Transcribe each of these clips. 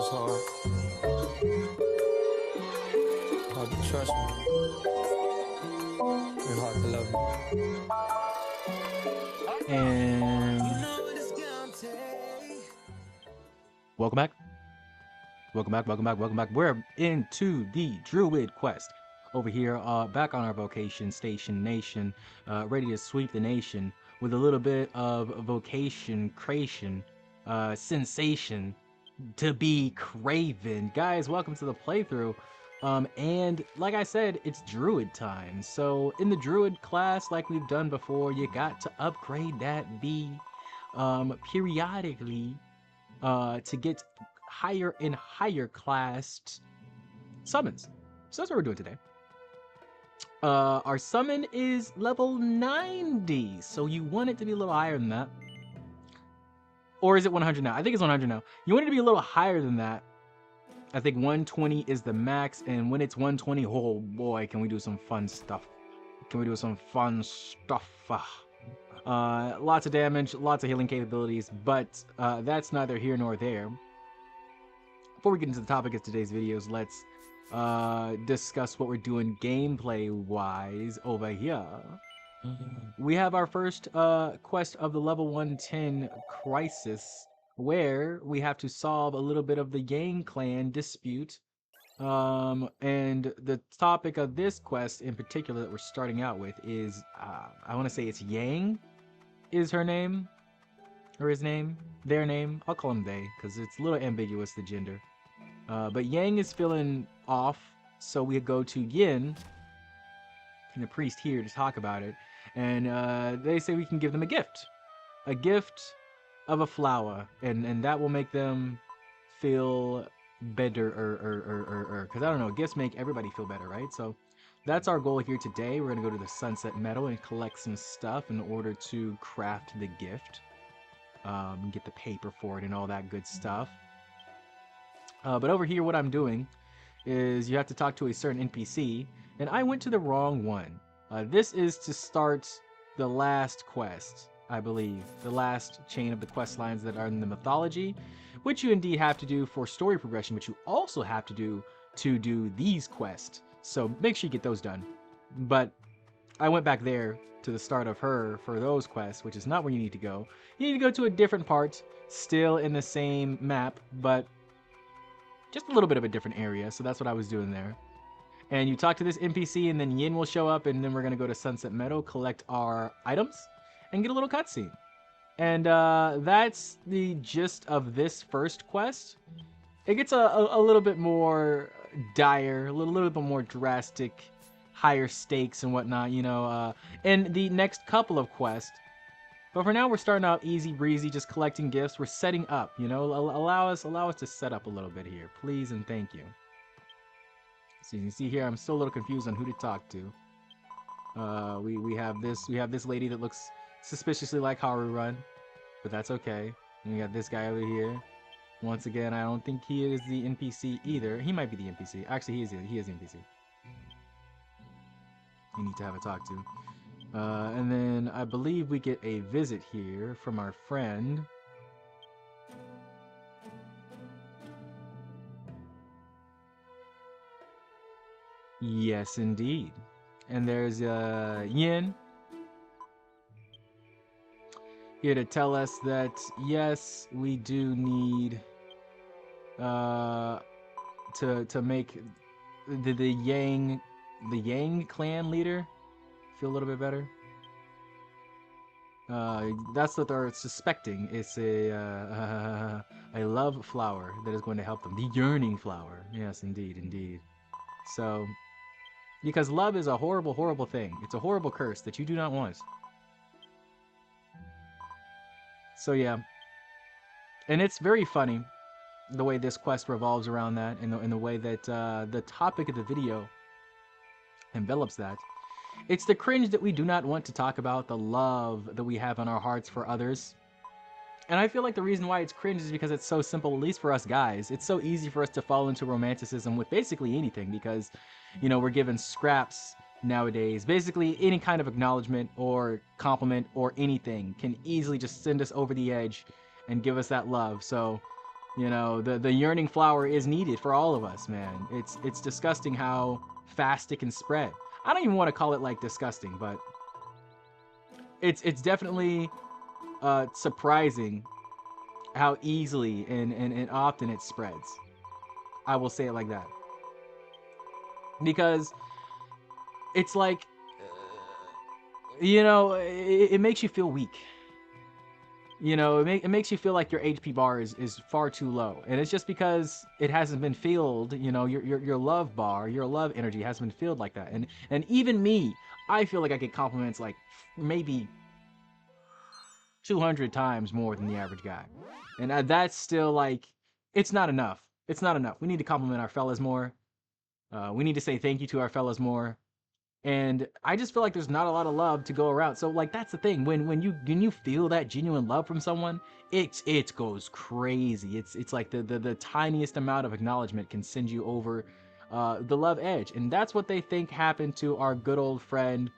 is hard. Hard to trust me. And hard to love me. And welcome back. Welcome back. We're into the Druid quest over here, back on our vocation station nation, ready to sweep the nation with a little bit of vocation creation, sensation to be craven. Guys, welcome to the playthrough. And like I said, it's Druid time. So in the Druid class, like we've done before, you got to upgrade that B periodically to get higher and higher classed summons. So that's what we're doing today. Our summon is level 90, so you want it to be a little higher than that. Or is it 100 now? I think it's 100 now. You want it to be a little higher than that. I think 120 is the max, and when it's 120, oh boy, can we do some fun stuff. Lots of damage, lots of healing capabilities, but that's neither here nor there. Before we get into the topic of today's videos, let's discuss what we're doing gameplay-wise over here. We have our first quest of the level 110 crisis, where we have to solve a little bit of the Yang clan dispute. And the topic of this quest in particular that we're starting out with is, I want to say it's Yang is her name, or his name, their name. I'll call him they, because it's a little ambiguous, the gender. But Yang is feeling off, so we go to Yin, and the priest here, to talk about it. And they say we can give them a gift of a flower, and that will make them feel better, because I don't know, gifts make everybody feel better, right? So that's our goal here today. We're gonna go to the Sunset Meadow and collect some stuff in order to craft the gift, get the paper for it and all that good stuff. But over here, what I'm doing is you have to talk to a certain NPC, and I went to the wrong one. This is to start the last quest, I believe, the last chain of the quest lines that are in the mythology, which you indeed have to do for story progression, but you also have to do these quests. So make sure you get those done. But I went back there to the start of her for those quests, which is not where you need to go. You need to go to a different part, still in the same map, but just a little bit of a different area. So that's what I was doing there. And you talk to this NPC, and then Yin will show up, and then we're gonna go to Sunset Meadow, collect our items, and get a little cutscene. And that's the gist of this first quest. It gets a little bit more dire, a little bit more drastic, higher stakes and whatnot, you know, in the next couple of quests. But for now, we're starting out easy breezy, just collecting gifts. We're setting up, you know, allow us to set up a little bit here, please and thank you. So you can see here, I'm still a little confused on who to talk to. We have this lady that looks suspiciously like Haru Run, but that's okay. And we got this guy over here. Once again, I don't think he is the NPC either. He might be the NPC. Actually, he is the NPC. You need to have a talk to. And then I believe we get a visit here from our friend. Yes, indeed. And there's Yin here to tell us that yes, we do need to make the Yang clan leader feel a little bit better. That's what they're suspecting. It's a love flower that is going to help them. The yearning flower. Yes, indeed. So, because love is a horrible, horrible thing. It's a horrible curse that you do not want. So yeah, and it's very funny the way this quest revolves around that, and the way that the topic of the video envelops that. It's the cringe that we do not want to talk about, the love that we have in our hearts for others. And I feel like the reason why it's cringe is because it's so simple, at least for us guys. It's so easy for us to fall into romanticism with basically anything because, you know, we're given scraps nowadays. Basically, any kind of acknowledgement or compliment or anything can easily just send us over the edge and give us that love. So You know, the yearning flower is needed for all of us, man. It's disgusting how fast it can spread. I don't even want to call it like disgusting, but it's definitely surprising how easily and often it spreads. I will say it like that. Because it's like, you know, it makes you feel weak. You know, it makes you feel like your HP bar is far too low. And it's just because it hasn't been filled, you know, your love bar, your love energy hasn't been filled like that. And even me, I feel like I get compliments like maybe 200 times more than the average guy. And that's still like, it's not enough. It's not enough. We need to compliment our fellas more. We need to say thank you to our fellas more. And I just feel like there's not a lot of love to go around. So like that's the thing. When you feel that genuine love from someone, it goes crazy. It's like the tiniest amount of acknowledgement can send you over the love edge. And that's what they think happened to our good old friend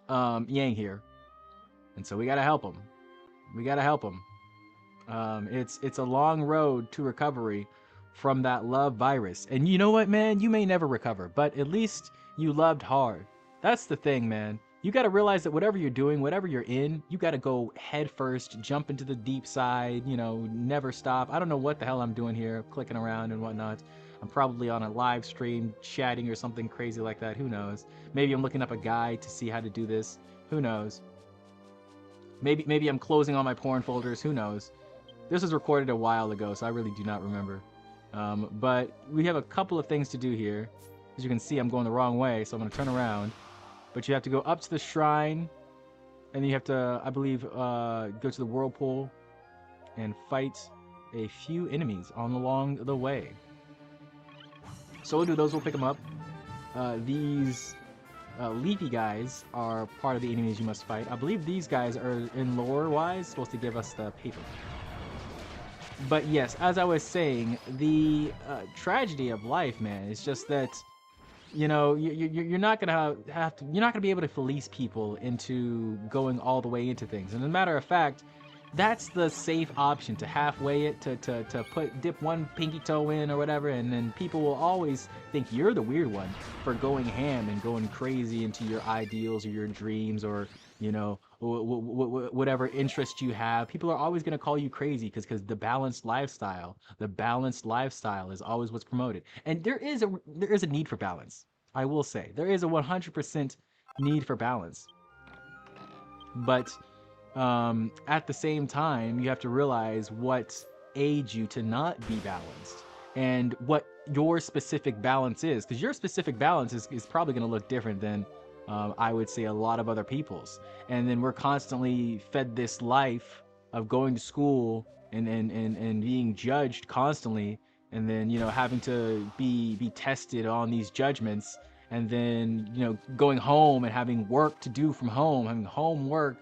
Yang here. And so we gotta help him. We gotta help him. It's a long road to recovery from that love virus. And you know what, man? You may never recover, but at least you loved hard. That's the thing, man. You got to realize that whatever you're doing, whatever you're in, you got to go head first, jump into the deep side, you know, never stop. I don't know what the hell I'm doing here, clicking around and whatnot. I'm probably on a live stream, chatting or something crazy like that. Who knows? Maybe I'm looking up a guide to see how to do this. Who knows? Maybe I'm closing all my porn folders. Who knows? This was recorded a while ago, so I really do not remember. But we have a couple of things to do here. As you can see, I'm going the wrong way, so I'm going to turn around. But you have to go up to the shrine, and you have to, I believe, go to the whirlpool and fight a few enemies along the way. So we'll do those, we'll pick them up. These leafy guys are part of the enemies you must fight. I believe these guys are, in lore-wise, supposed to give us the paper. But yes, as I was saying, the tragedy of life, man, is just that, you know, you're not gonna you're not gonna be able to fleece people into going all the way into things. And as a matter of fact, that's the safe option, to halfway it, to dip one pinky toe in or whatever, and then people will always think you're the weird one for going ham and going crazy into your ideals or your dreams, or, you know, whatever interest you have. People are always going to call you crazy because the balanced lifestyle is always what's promoted. And there is a need for balance. I will say there is a 100% need for balance, but at the same time, you have to realize what aids you to not be balanced and what your specific balance is, because your specific balance is probably going to look different than I would say a lot of other people's. And then we're constantly fed this life of going to school and being judged constantly, and then, you know, having to be tested on these judgments, and then, you know, going home and having work to do from home, having homework,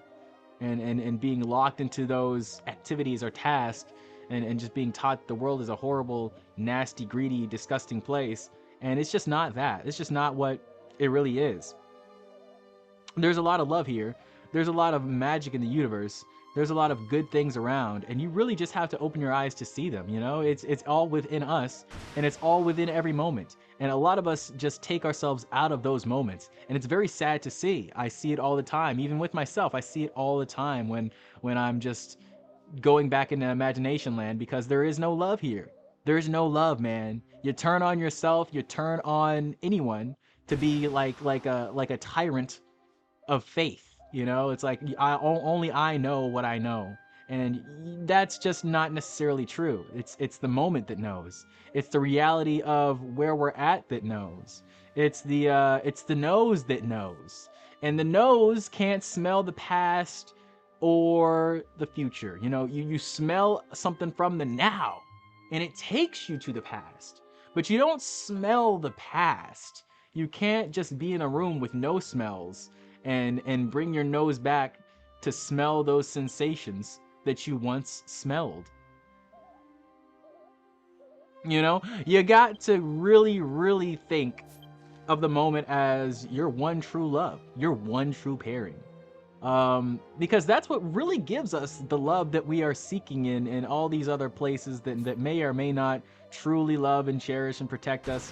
and being locked into those activities or tasks, and just being taught the world is a horrible, nasty, greedy, disgusting place. And it's just not that. It's just not what it really is. There's a lot of love here. There's a lot of magic in the universe. There's a lot of good things around, and you really just have to open your eyes to see them. You know, it's all within us, and it's all within every moment. And a lot of us just take ourselves out of those moments, and it's very sad to see. I see it all the time, even with myself. I see it all the time when I'm just going back into imagination land, because there is no love here. There is no love, man. You turn on yourself, you turn on anyone to be like a tyrant of faith. You know, it's like only I know what I know, and that's just not necessarily true. It's the moment that knows. It's the reality of where we're at that knows. It's the nose that knows, and the nose can't smell the past or the future. You know, you smell something from the now, and it takes you to the past, but you don't smell the past. You can't just be in a room with no smells and bring your nose back to smell those sensations that you once smelled. You know, you got to really think of the moment as your one true love, your one true pairing. Because that's what really gives us the love that we are seeking in all these other places that may or may not truly love and cherish and protect us.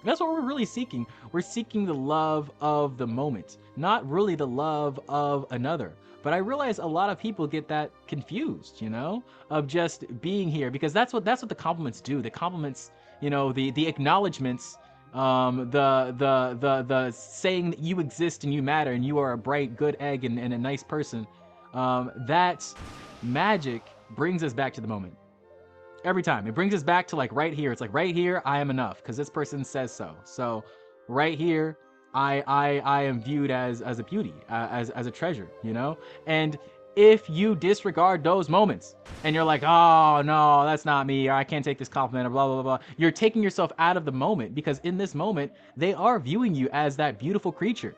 That's what we're really seeking. We're seeking the love of the moment, not really the love of another. But I realize a lot of people get that confused, you know, of just being here, because that's what the compliments do. The compliments, you know, the acknowledgments, the saying that you exist and you matter and you are a bright, good egg and a nice person. That magic brings us back to the moment. Every time it brings us back to like right here. It's like right here I am enough because this person says so. So right here I am viewed as a beauty, as a treasure, you know. And if you disregard those moments and you're like, oh no, that's not me, or I can't take this compliment, or blah blah blah, you're taking yourself out of the moment, because in this moment they are viewing you as that beautiful creature.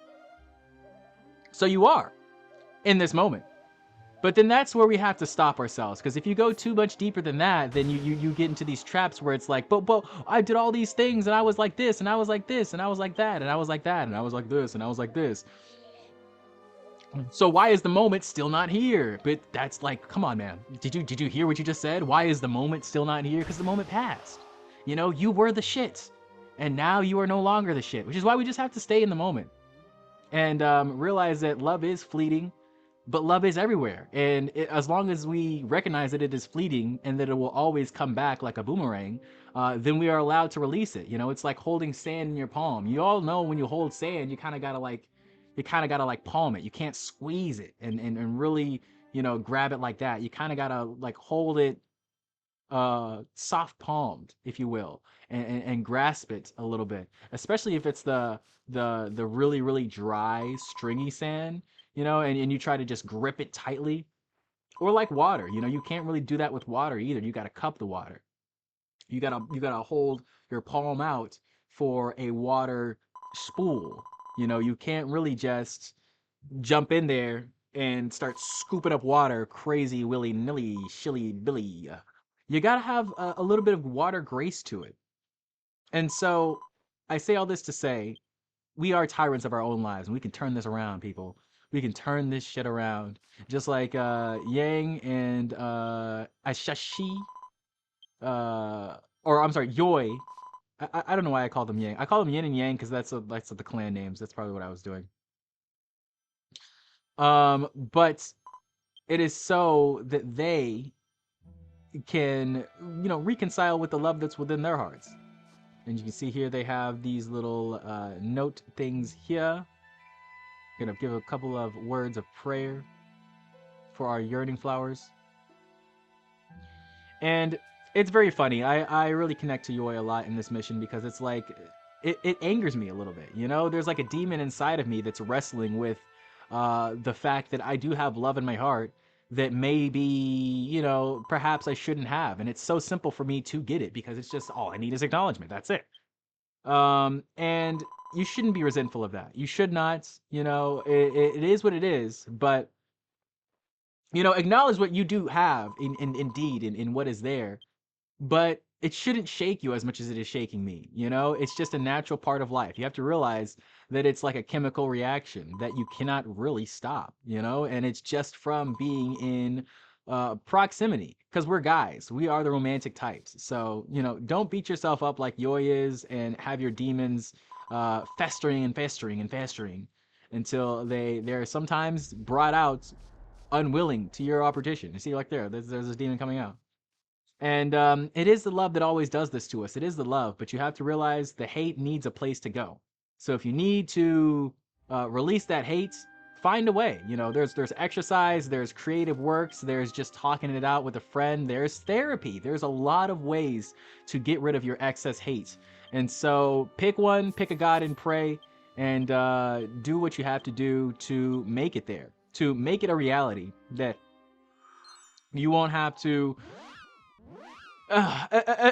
So you are in this moment. But then that's where we have to stop ourselves, because if you go too much deeper than that, then you get into these traps where it's like, but I did all these things and I was like this and I was like this and I was like that and I was like that and I was like this and I was like this. So why is the moment still not here? But that's like, come on, man. Did you hear what you just said? Why is the moment still not here? Because the moment passed. You know, you were the shit, and now you are no longer the shit. Which is why we just have to stay in the moment and realize that love is fleeting. But love is everywhere, and as long as we recognize that it is fleeting and that it will always come back like a boomerang, then we are allowed to release it. You know, it's like holding sand in your palm. You all know when you hold sand, you kind of gotta like palm it. You can't squeeze it and really, you know, grab it like that. You kind of gotta like hold it soft palmed, if you will, and grasp it a little bit, especially if it's the really really dry stringy sand, you know, and you try to just grip it tightly. Or like water, you know, you can't really do that with water either. You got to cup the water. You gotta hold your palm out for a water spool. You know, you can't really just jump in there and start scooping up water crazy willy-nilly shilly billy. You gotta have a little bit of water grace to it. And so I say all this to say, we are tyrants of our own lives, and we can turn this around, people. We can turn this shit around. Just like Yang and Ashashi, or I'm sorry, Yoi. I don't know why I call them Yang. I call them Yin and Yang because that's the clan names. That's probably what I was doing. But it is so that they can, you know, reconcile with the love that's within their hearts. And you can see here they have these little note things here. Gonna give a couple of words of prayer for our yearning flowers. And it's very funny. I really connect to Yoi a lot in this mission because it's like, it angers me a little bit, you know? There's like a demon inside of me that's wrestling with the fact that I do have love in my heart that maybe, you know, perhaps I shouldn't have. And it's so simple for me to get it because it's just all I need is acknowledgement. That's it. And you shouldn't be resentful of that. You should not, you know, it is what it is, but you know, acknowledge what you do have indeed in what is there, but it shouldn't shake you as much as it is shaking me. You know, it's just a natural part of life. You have to realize that it's like a chemical reaction that you cannot really stop, you know, and it's just from being in proximity, because we're guys, we are the romantic types. So, you know, don't beat yourself up like Yoi is and have your demons festering and festering and festering until they're sometimes brought out unwilling to your opposition. You see, like there's this demon coming out. And it is the love that always does this to us. It is the love, but you have to realize the hate needs a place to go. So if you need to release that hate, find a way. You know, there's exercise, there's creative works, there's just talking it out with a friend, there's therapy. There's a lot of ways to get rid of your excess hate. And so pick one, pick a god and pray, and do what you have to do to make it there, to make it a reality that you won't have to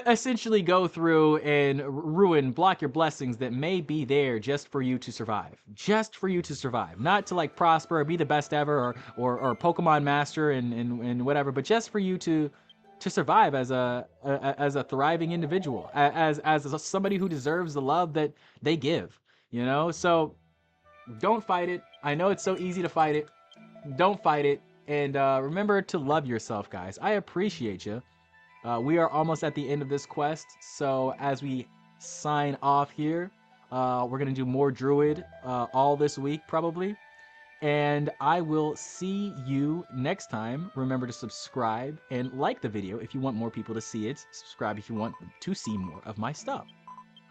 essentially go through and block your blessings that may be there just for you to survive. Just for you to survive. Not to like prosper or be the best ever or Pokemon master and whatever, but just for you to survive as a thriving individual, as somebody who deserves the love that they give, you know? So don't fight it. I know it's so easy to fight it. Don't fight it. And remember to love yourself, guys. I appreciate you. We are almost at the end of this quest. So as we sign off here, we're going to do more Druid all this week, probably. And I will see you next time. Remember to subscribe and like the video if you want more people to see it. Subscribe if you want to see more of my stuff.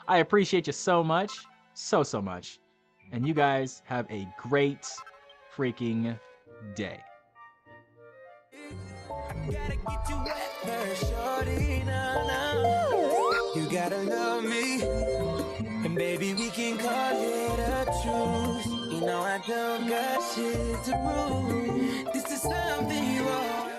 I appreciate you so much. So much. And you guys have a great freaking day. Gotta get you wet first, shorty, you gotta love me, and baby, we can call it a truce. You know I don't got shit to prove. This is something you are.